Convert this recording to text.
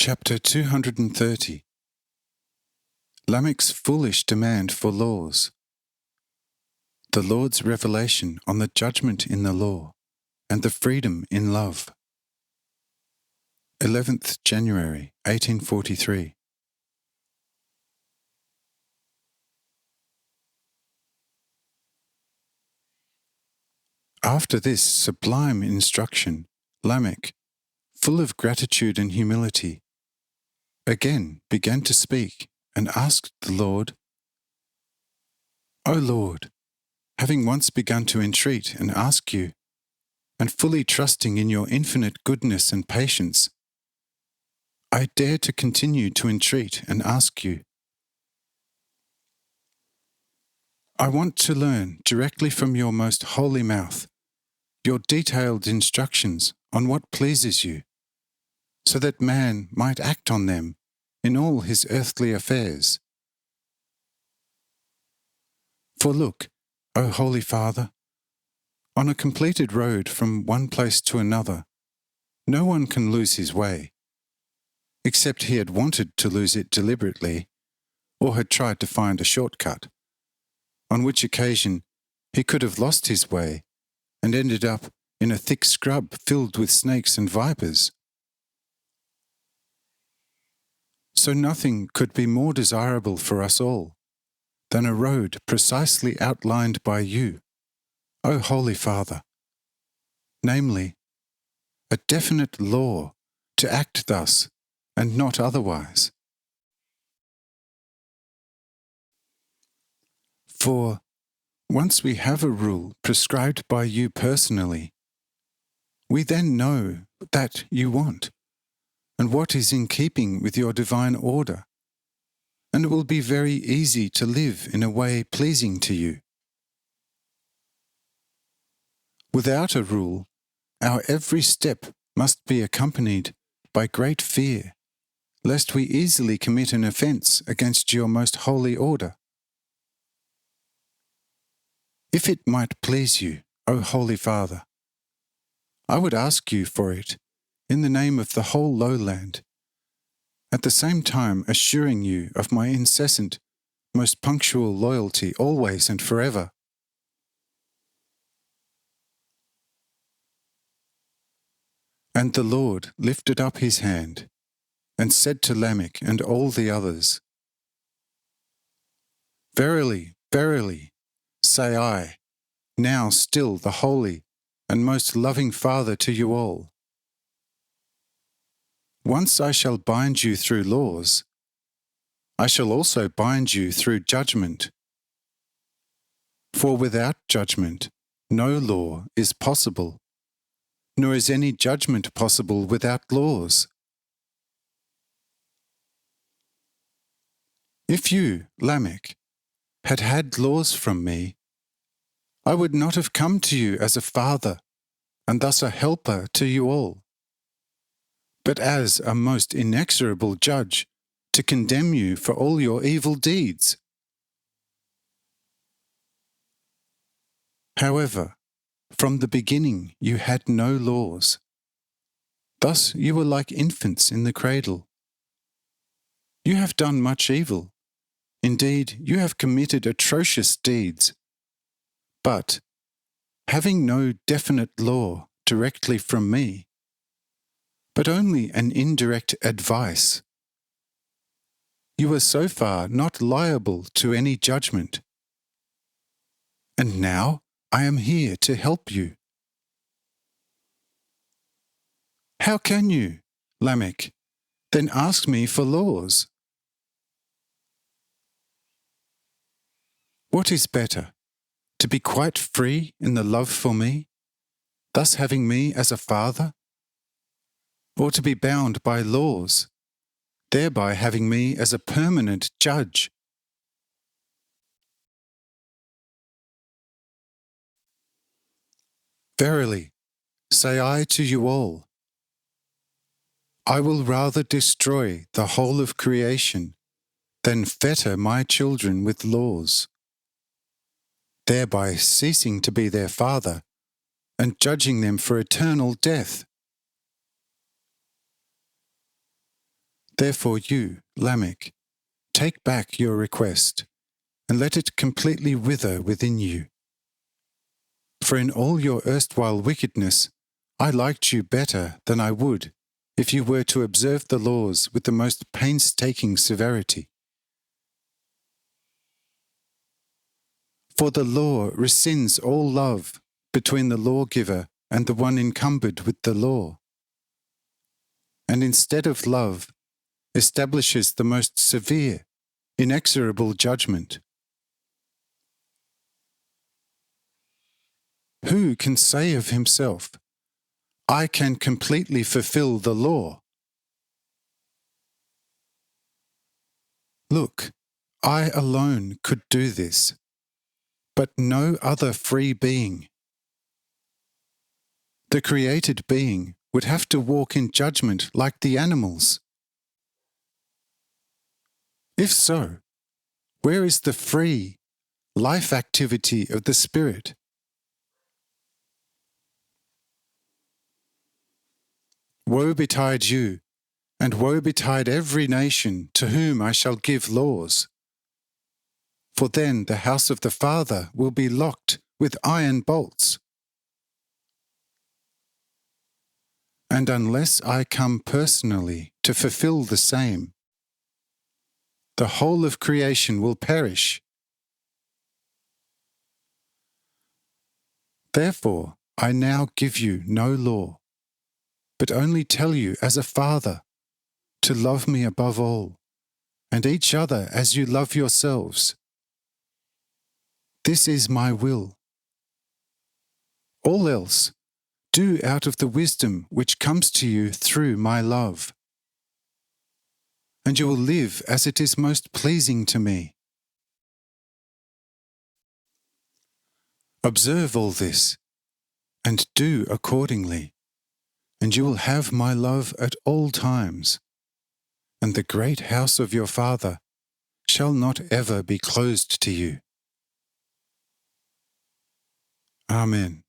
Chapter 230. Lamech's foolish demand for laws. The Lord's revelation on the judgment in the law and the freedom in love. 11th January 1843. After this sublime instruction, Lamech, full of gratitude and humility, again began to speak and asked the Lord, O Lord, having once begun to entreat and ask you, and fully trusting in your infinite goodness and patience, I dare to continue to entreat and ask you. I want to learn directly from your most holy mouth your detailed instructions on what pleases you, so that man might act on them in all his earthly affairs. For look, O Holy Father, on a completed road from one place to another, no one can lose his way, except he had wanted to lose it deliberately, or had tried to find a shortcut, on which occasion he could have lost his way and ended up in a thick scrub filled with snakes and vipers. So nothing could be more desirable for us all than a road precisely outlined by you, O Holy Father, namely, a definite law to act thus and not otherwise. For, once we have a rule prescribed by you personally, we then know that you want, and what is in keeping with your divine order, and it will be very easy to live in a way pleasing to you. Without a rule, our every step must be accompanied by great fear, lest we easily commit an offence against your most holy order. If it might please you, O Holy Father, I would ask you for it in the name of the whole lowland, at the same time assuring you of my incessant, most punctual loyalty always and forever. And the Lord lifted up his hand, and said to Lamech and all the others, Verily, verily, say I, now still the holy and most loving Father to you all. Once I shall bind you through laws, I shall also bind you through judgment. For without judgment, no law is possible, nor is any judgment possible without laws. If you, Lamech, had had laws from me, I would not have come to you as a father, and thus a helper to you all, but as a most inexorable judge to condemn you for all your evil deeds. However, from the beginning you had no laws. Thus you were like infants in the cradle. You have done much evil. Indeed, you have committed atrocious deeds. But, having no definite law directly from me, but only an indirect advice, you are so far not liable to any judgment. And now I am here to help you. How can you, Lamech, then ask me for laws? What is better, to be quite free in the love for me, thus having me as a father, or to be bound by laws, thereby having me as a permanent judge? Verily, say I to you all, I will rather destroy the whole of creation than fetter my children with laws, thereby ceasing to be their father and judging them for eternal death. Therefore you, Lamech, take back your request, and let it completely wither within you. For in all your erstwhile wickedness, I liked you better than I would if you were to observe the laws with the most painstaking severity. For the law rescinds all love between the lawgiver and the one encumbered with the law, and instead of love, establishes the most severe, inexorable judgment. Who can say of himself, I can completely fulfill the law? Look, I alone could do this, but no other free being. The created being would have to walk in judgment like the animals. If so, where is the free, life activity of the Spirit? Woe betide you, and woe betide every nation to whom I shall give laws. For then the house of the Father will be locked with iron bolts. And unless I come personally to fulfill the same, the whole of creation will perish. Therefore, I now give you no law, but only tell you as a father to love me above all, and each other as you love yourselves. This is my will. All else, do out of the wisdom which comes to you through my love, and you will live as it is most pleasing to me. Observe all this, and do accordingly, and you will have my love at all times, and the great house of your Father shall not ever be closed to you. Amen.